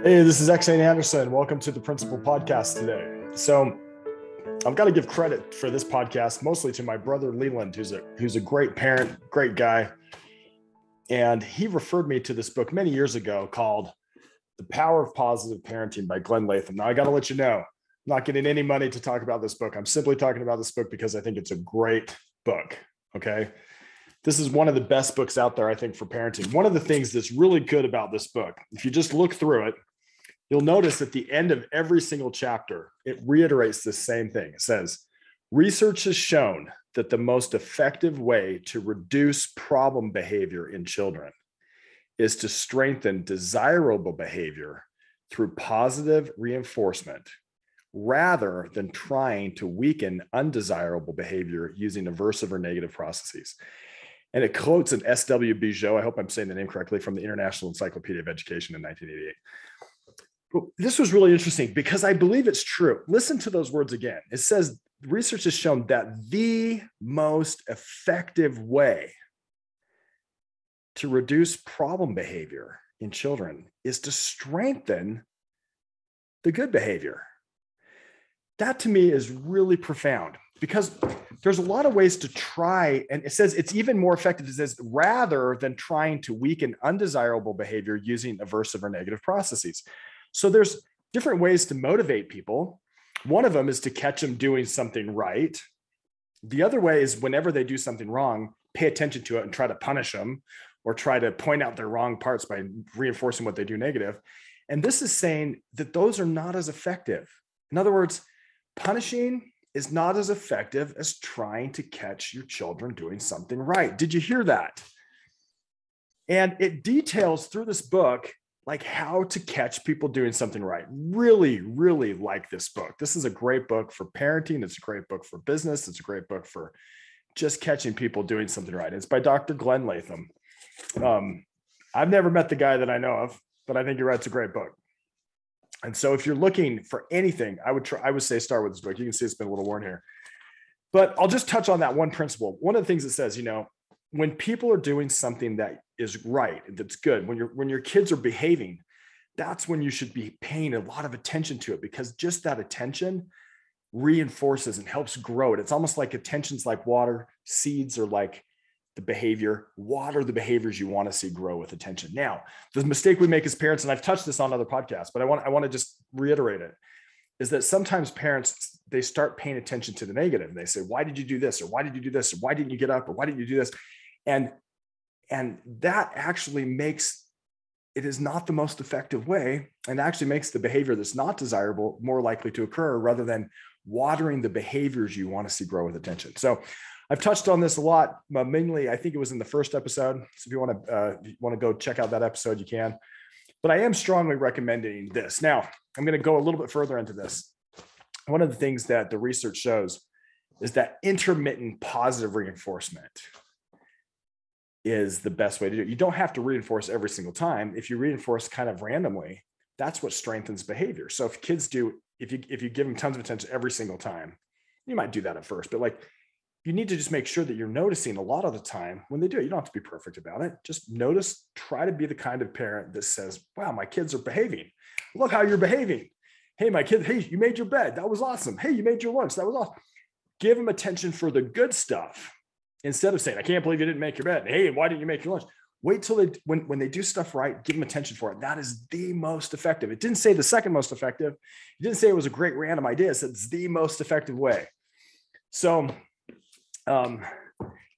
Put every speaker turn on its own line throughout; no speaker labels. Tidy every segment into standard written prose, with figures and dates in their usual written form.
Hey, this is EksAyn Anderson. Welcome to the Principal Podcast today. So I've got to give credit for this podcast mostly to my brother Leland, who's a great parent, great guy. And he referred me to this book many years ago called The Power of Positive Parenting by Glenn Latham. Now, I got to let you know, I'm not getting any money to talk about this book. I'm simply talking about this book because I think it's a great book. Okay. This is one of the best books out there, I think, for parenting. One of the things that's really good about this book, if you just look through it, you'll notice at the end of every single chapter, it reiterates the same thing. It says, research has shown that the most effective way to reduce problem behavior in children is to strengthen desirable behavior through positive reinforcement rather than trying to weaken undesirable behavior using aversive or negative processes. And it quotes an S.W. Bijou, I hope I'm saying the name correctly, from the International Encyclopedia of Education in 1988. But this was really interesting because I believe it's true. Listen to those words again. It says, research has shown that the most effective way to reduce problem behavior in children is to strengthen the good behavior. That to me is really profound because there's a lot of ways to try, and it says it's even more effective. It says rather than trying to weaken undesirable behavior using aversive or negative processes. So there's different ways to motivate people. One of them is to catch them doing something right. The other way is whenever they do something wrong, pay attention to it and try to punish them or try to point out their wrong parts by reinforcing what they do negative. And this is saying that those are not as effective. In other words, punishing is not as effective as trying to catch your children doing something right. Did you hear that? And it details through this book, like how to catch people doing something right. Really, really like this book. This is a great book for parenting. It's a great book for business. It's a great book for just catching people doing something right. It's by Dr. Glenn Latham. I've never met the guy that I know of, but I think he writes a great book. And so if you're looking for anything, I would say start with this book. You can see it's been a little worn here, but I'll just touch on that one principle. One of the things it says, when people are doing something that is right, that's good, when your kids are behaving, that's when you should be paying a lot of attention to it, because just that attention reinforces and helps grow it. It's almost like attention's like water, seeds are like the behavior. Water the behaviors you want to see grow with attention. Now, the mistake we make as parents, and I've touched this on other podcasts, but I want to just reiterate it, is that sometimes parents, they start paying attention to the negative and they say, why did you do this? Or why did you do this? Or why didn't you get up? Or why didn't you do this? And that actually makes, it is not the most effective way, and actually makes the behavior that's not desirable more likely to occur rather than watering the behaviors you want to see grow with attention. So I've touched on this a lot, mainly, I think it was in the first episode. So if you want to go check out that episode, you can. But I am strongly recommending this. Now, I'm going to go a little bit further into this. One of the things that the research shows is that intermittent positive reinforcement is the best way to do it. You don't have to reinforce every single time. If you reinforce kind of randomly, that's what strengthens behavior. So if kids if you give them tons of attention every single time, you might do that at first, but you need to just make sure that you're noticing a lot of the time when they do it. You don't have to be perfect about it. Just notice, try to be the kind of parent that says, wow, my kids are behaving. Look how you're behaving. Hey, my kid, hey, you made your bed. That was awesome. Hey, you made your lunch. That was awesome. Give them attention for the good stuff instead of saying, I can't believe you didn't make your bed. Hey, why didn't you make your lunch? Wait till when they do stuff right, give them attention for it. That is the most effective. It didn't say the second most effective. It didn't say it was a great random idea. It said it's the most effective way. So,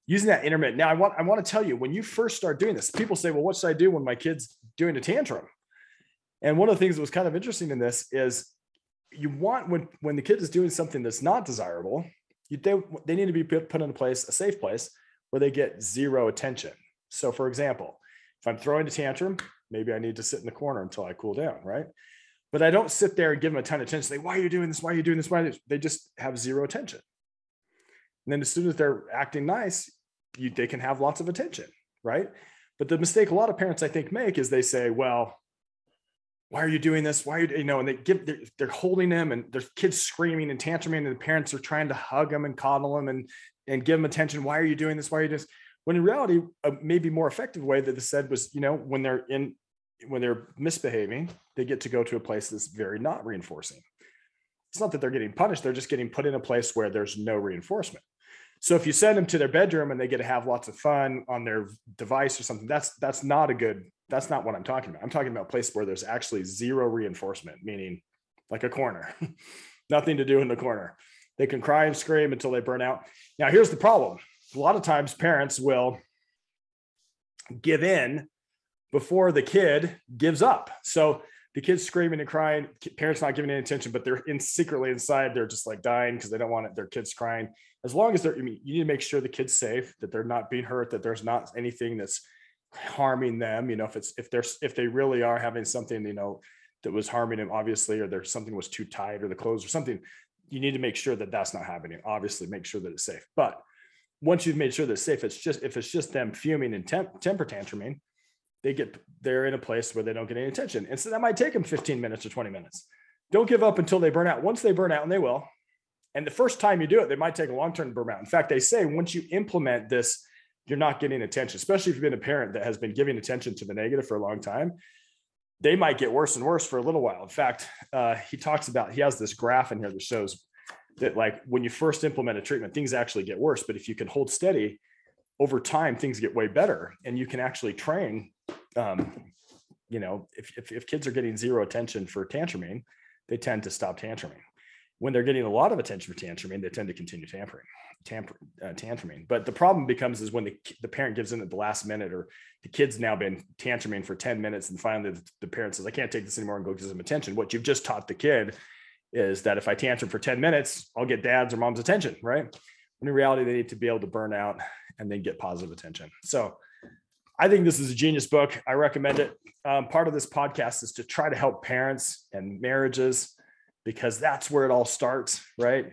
using that intermittent. Now, I want to tell you, when you first start doing this, people say, well, what should I do when my kid's doing a tantrum? And one of the things that was kind of interesting in this is you want, when the kid is doing something that's not desirable, they need to be put in a safe place where they get zero attention. So for example, if I'm throwing a tantrum, maybe I need to sit in the corner until I cool down, right? But I don't sit there and give them a ton of attention. Say, why are you doing this? Why are you doing this? Why? They just have zero attention. And then as soon as they're acting nice, they can have lots of attention, right? But the mistake a lot of parents, I think, make is they say, well, why are you doing this? Why are you, and they're holding them and there's kids screaming and tantruming and the parents are trying to hug them and coddle them and give them attention. Why are you doing this? Why are you doing this? When in reality, a maybe more effective way that they said was, when they're in when they're misbehaving, they get to go to a place that's very not reinforcing. It's not that they're getting punished. They're just getting put in a place where there's no reinforcement. So if you send them to their bedroom and they get to have lots of fun on their device or something, that's not what I'm talking about. I'm talking about a place where there's actually zero reinforcement, meaning like a corner, nothing to do in the corner. They can cry and scream until they burn out. Now, here's the problem. A lot of times parents will give in before the kid gives up. So the kid's screaming and crying, parents not giving any attention, but they're secretly inside, they're just like dying because they don't want their kids crying. As long as you need to make sure the kid's safe, that they're not being hurt, that there's not anything that's harming them. If they really are having something, that was harming them, obviously, or there's something was too tight or the clothes or something, you need to make sure that that's not happening. Obviously, make sure that it's safe. But once you've made sure that it's safe, if it's just them fuming and temper tantruming, they're in a place where they don't get any attention. And so that might take them 15 minutes or 20 minutes. Don't give up until they burn out. Once they burn out, and they will, and the first time you do it, they might take a long-term to burn out. In fact, they say once you implement this, you're not getting attention, especially if you've been a parent that has been giving attention to the negative for a long time. They might get worse and worse for a little while. In fact, he has this graph in here that shows that like when you first implement a treatment, things actually get worse. But if you can hold steady over time, things get way better. And you can actually train, if kids are getting zero attention for tantruming, they tend to stop tantruming. When they're getting a lot of attention for tantruming, they tend to continue tantruming. But the problem becomes is when the parent gives in at the last minute, or the kid's now been tantruming for 10 minutes. And finally the parent says, I can't take this anymore, and go give them attention. What you've just taught the kid is that if I tantrum for 10 minutes, I'll get dad's or mom's attention, right? When in reality, they need to be able to burn out and then get positive attention. So I think this is a genius book. I recommend it. Part of this podcast is to try to help parents and marriages, because that's where it all starts, right?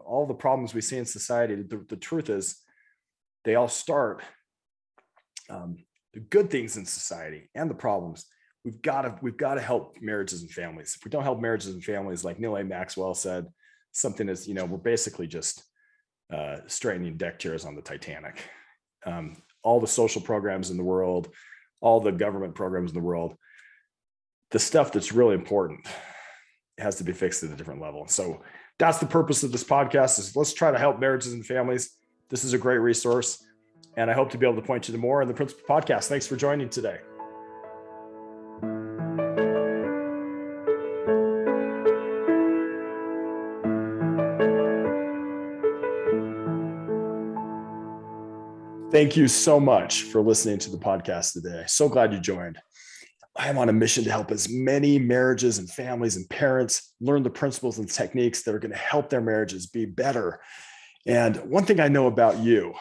All the problems we see in society, the truth is they all start, the good things in society and the problems. We've got to help marriages and families. If we don't help marriages and families, like Neil A. Maxwell said, something is, we're basically just straightening deck chairs on the Titanic. All the social programs in the world, all the government programs in the world, the stuff that's really important has to be fixed at a different level. So that's the purpose of this podcast, is let's try to help marriages and families. This is a great resource, and I hope to be able to point you to more in the Principal Podcast. Thanks for joining today. Thank you so much for listening to the podcast today. So glad you joined. I am on a mission to help as many marriages and families and parents learn the principles and techniques that are going to help their marriages be better. And one thing I know about you,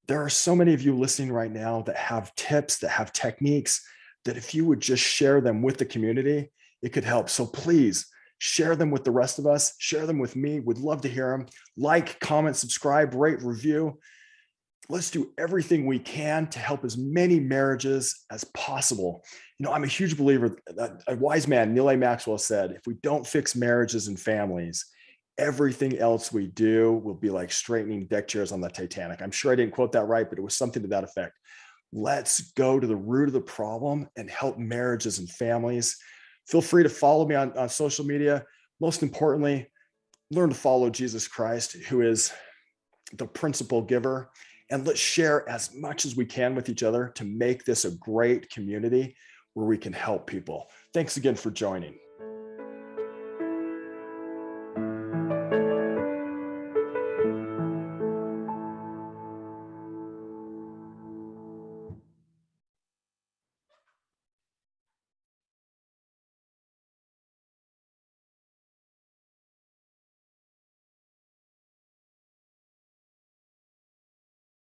there are so many of you listening right now that have tips, that have techniques, that if you would just share them with the community, it could help. So please share them with the rest of us. Share them with me. Would love to hear them. Like, comment, subscribe, rate, review. Let's do everything we can to help as many marriages as possible. I'm a huge believer that a wise man, Neil A. Maxwell, said, if we don't fix marriages and families, everything else we do will be like straightening deck chairs on the Titanic. I'm sure I didn't quote that right, but it was something to that effect. Let's go to the root of the problem and help marriages and families. Feel free to follow me on social media. Most importantly, learn to follow Jesus Christ, who is the principal giver. And let's share as much as we can with each other to make this a great community where we can help people. Thanks again for joining.